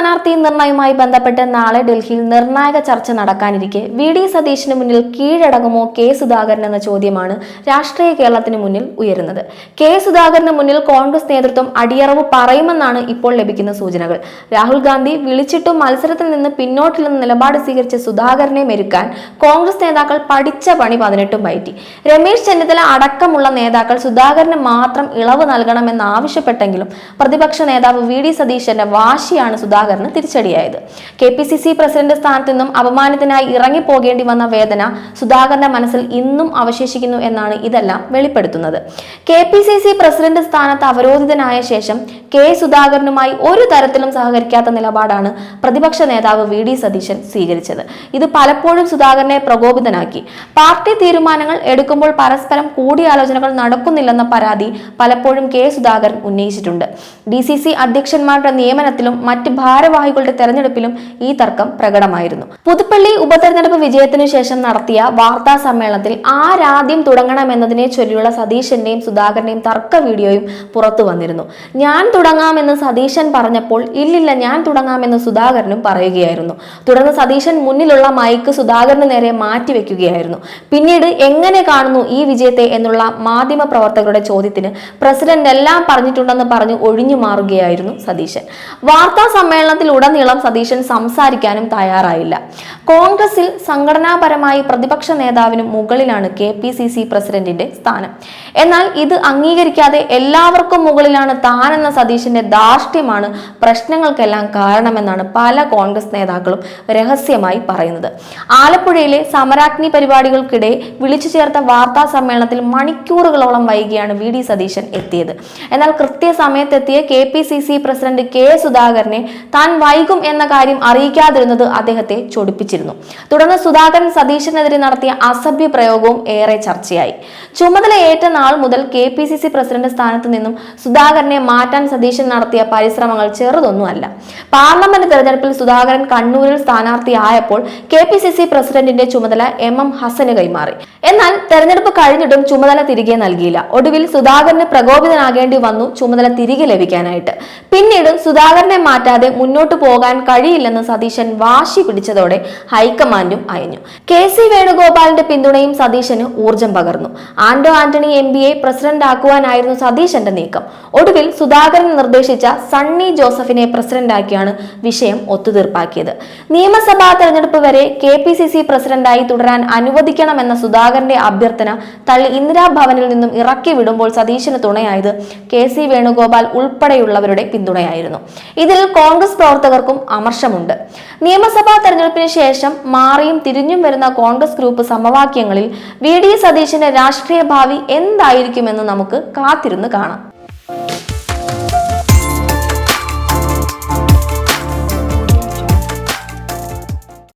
സ്ഥാനാർത്ഥി നിർണയവുമായി ബന്ധപ്പെട്ട് നാളെ ഡൽഹിയിൽ നിർണായക ചർച്ച നടക്കാനിരിക്കെ വി.ഡി. സതീശന് മുന്നിൽ കീഴടങ്ങുമോ കെ സുധാകരൻ എന്ന ചോദ്യമാണ് രാഷ്ട്രീയ കേരളത്തിന് മുന്നിൽ ഉയരുന്നത്. കെ സുധാകരന് മുന്നിൽ കോൺഗ്രസ് നേതൃത്വം അടിയറവ് പറയുമെന്നാണ് ഇപ്പോൾ ലഭിക്കുന്ന സൂചനകൾ. രാഹുൽ ഗാന്ധി വിളിച്ചിട്ടും മത്സരത്തിൽ നിന്ന് പിന്നോട്ടില്ലെന്ന നിലപാട് സ്വീകരിച്ച സുധാകരനെ മെരുക്കാൻ കോൺഗ്രസ് നേതാക്കൾ പഠിച്ച പണി 18 പയറ്റി. രമേശ് ചെന്നിത്തല അടക്കമുള്ള നേതാക്കൾ സുധാകരന് മാത്രം ഇളവ് നൽകണമെന്നാവശ്യപ്പെട്ടെങ്കിലും പ്രതിപക്ഷ നേതാവ് വി.ഡി. സതീശന്റെ വാശിയാണ് സുധാകരന് തിരിച്ചടിയായത്. കെ.പി.സി.സി പ്രസിഡന്റ് സ്ഥാനത്ത് നിന്നും അപമാനത്തിനായി ഇറങ്ങിപ്പോകേണ്ടി വന്ന വേദന സുധാകരന്റെ മനസ്സിൽ ഇന്നും അവശേഷിക്കുന്നു എന്നാണ് ഇതെല്ലാം വെളിപ്പെടുത്തുന്നത്. കെ.പി.സി.സി പ്രസിഡന്റ് സ്ഥാനത്ത് അവരോധിതനായ ശേഷം കെ സുധാകരനുമായി ഒരു തരത്തിലും സഹകരിക്കാത്ത നിലപാടാണ് പ്രതിപക്ഷ നേതാവ് വി.ഡി. സതീശൻ സ്വീകരിച്ചത്. ഇത് പലപ്പോഴും സുധാകരനെ പ്രകോപിതനാക്കി. പാർട്ടി തീരുമാനങ്ങൾ എടുക്കുമ്പോൾ പരസ്പരം കൂടിയാലോചനകൾ നടക്കുന്നില്ലെന്ന പരാതി പലപ്പോഴും കെ സുധാകരൻ ഉന്നയിച്ചിട്ടുണ്ട്. ഡി.സി.സി അധ്യക്ഷന്മാരുടെ നിയമനത്തിലും മറ്റ് ഭാരവാഹികളുടെ തെരഞ്ഞെടുപ്പിലും ഈ തർക്കം പ്രകടമായിരുന്നു. പുതുപ്പള്ളി ഉപതെരഞ്ഞെടുപ്പ് വിജയത്തിനു ശേഷം നടത്തിയ വാർത്താ സമ്മേളനത്തിൽ ആരാദ്യം തുടങ്ങണമെന്നതിനെ ചൊല്ലിയുള്ള സതീശന്റെയും സുധാകരന്റെയും തർക്ക വീഡിയോയും പുറത്തു വന്നിരുന്നു. ഞാൻ തുടങ്ങാമെന്ന് സതീശൻ പറഞ്ഞപ്പോൾ ഇല്ലില്ല ഞാൻ തുടങ്ങാമെന്ന് സുധാകരനും പറയുകയായിരുന്നു. തുടർന്ന് സതീശൻ മുന്നിലുള്ള മൈക്ക് സുധാകരന് നേരെ മാറ്റിവെക്കുകയായിരുന്നു. പിന്നീട് എങ്ങനെ കാണുന്നു ഈ വിജയത്തെ എന്നുള്ള മാധ്യമ പ്രവർത്തകരുടെ ചോദ്യത്തിന് പ്രസിഡന്റ് എല്ലാം പറഞ്ഞിട്ടുണ്ടെന്ന് പറഞ്ഞ് ഒഴിഞ്ഞു മാറുകയായിരുന്നു സതീശൻ. വാർത്താ സമ്മേളനത്തിൽ ഉടനീളം സതീശൻ സംസാരിക്കാനും തയ്യാറായില്ല. കോൺഗ്രസിൽ സംഘടനാപരമായി പ്രതിപക്ഷ നേതാവിന് മുകളിലാണ് കെ.പി.സി.സി പ്രസിഡന്റിന്റെ സ്ഥാനം. എന്നാൽ ഇത് അംഗീകരിക്കാതെ എല്ലാവർക്കും മുകളിലാണ് താനെന്ന സതീശന്റെ ധാർഷ്ട്യമാണ് പ്രശ്നങ്ങൾക്കെല്ലാം കാരണമെന്നാണ് പല കോൺഗ്രസ് നേതാക്കളും രഹസ്യമായി പറയുന്നത്. ആലപ്പുഴയിലെ സമരാഗ്നി പരിപാടികൾക്കിടെ വിളിച്ചു ചേർത്ത വാർത്താ സമ്മേളനത്തിൽ മണിക്കൂറുകളോളം വൈകിയാണ് വി.ഡി. സതീശൻ എത്തിയത്. എന്നാൽ കൃത്യസമയത്തെത്തിയ കെ.പി.സി.സി പ്രസിഡന്റ് കെ സുധാകരനെ താൻ വൈകും എന്ന കാര്യം അറിയിക്കാതിരുന്നത് അദ്ദേഹത്തെ ചൊടിപ്പിച്ചിരുന്നു. തുടർന്ന് സുധാകരൻ സതീശനെതിരെ നടത്തിയ അസഭ്യ പ്രയോഗവും ഏറെ ചർച്ചയായി. ചുമതല ഏറ്റ നാൾ മുതൽ കെ.പി.സി.സി പ്രസിഡന്റ് സ്ഥാനത്ത് നിന്നും സുധാകരനെ മാറ്റാൻ സതീശൻ നടത്തിയ പരിശ്രമങ്ങൾ ചെറുതൊന്നുമല്ല. പാർലമെന്റ് തെരഞ്ഞെടുപ്പിൽ സുധാകരൻ കണ്ണൂരിൽ സ്ഥാനാർത്ഥിയായപ്പോൾ കെ.പി.സി.സി പ്രസിഡന്റിന്റെ ചുമതല എം ഹസന് കൈമാറി. എന്നാൽ തെരഞ്ഞെടുപ്പ് കഴിഞ്ഞിട്ടും ചുമതല തിരികെ നൽകിയില്ല. ഒടുവിൽ സുധാകരന് പ്രകോപിതനാകേണ്ടി വന്നു ചുമതല തിരികെ ലഭിക്കാനായിട്ട്. പിന്നീട് സുധാകരനെ മാറ്റാതെ മുന്നോട്ട് പോകാൻ കഴിയില്ലെന്ന് സതീശൻ വാശി പിടിച്ചതോടെ ഹൈക്കമാൻഡും അയഞ്ഞു. കെ.സി. വേണുഗോപാലിന്റെ പിന്തുണയും സതീശന് ഊർജം പകർന്നു. ആന്റണി എം.പിയെ പ്രസിഡന്റ് ആക്കുവാനായിരുന്നു സതീശന്റെ നീക്കം. ഒടുവിൽ സുധാകരൻ നിർദ്ദേശിച്ച സണ്ണി ജോസഫിനെ പ്രസിഡന്റാക്കിയാണ് വിഷയം ഒത്തുതീർപ്പാക്കിയത്. നിയമസഭാ തെരഞ്ഞെടുപ്പ് വരെ കെ.പി.സി.സി പ്രസിഡന്റായി തുടരാൻ അനുവദിക്കണമെന്ന സുധാകരന്റെ അഭ്യർത്ഥന തള്ളി ഇന്ദിരാഭവനിൽ നിന്നും ഇറക്കി വിടുമ്പോൾ സതീശന് തുണയായത് കെ.സി. വേണുഗോപാൽ ഉൾപ്പെടെയുള്ളവരുടെ പിന്തുണയായിരുന്നു. ഇതിൽ കോൺഗ്രസ് പ്രവർത്തകർക്കും അമർഷമുണ്ട്. നിയമസഭാ തെരഞ്ഞെടുപ്പിന് ശേഷം മാറിയും തിരിഞ്ഞും വരുന്ന കോൺഗ്രസ് ഗ്രൂപ്പ് സമവാക്യങ്ങളിൽ വി.ഡി. സതീശന്റെ രാഷ്ട്രീയ ഭാവി എന്തായിരിക്കുമെന്ന് നമുക്ക് കാത്തിരുന്ന് കാണാം.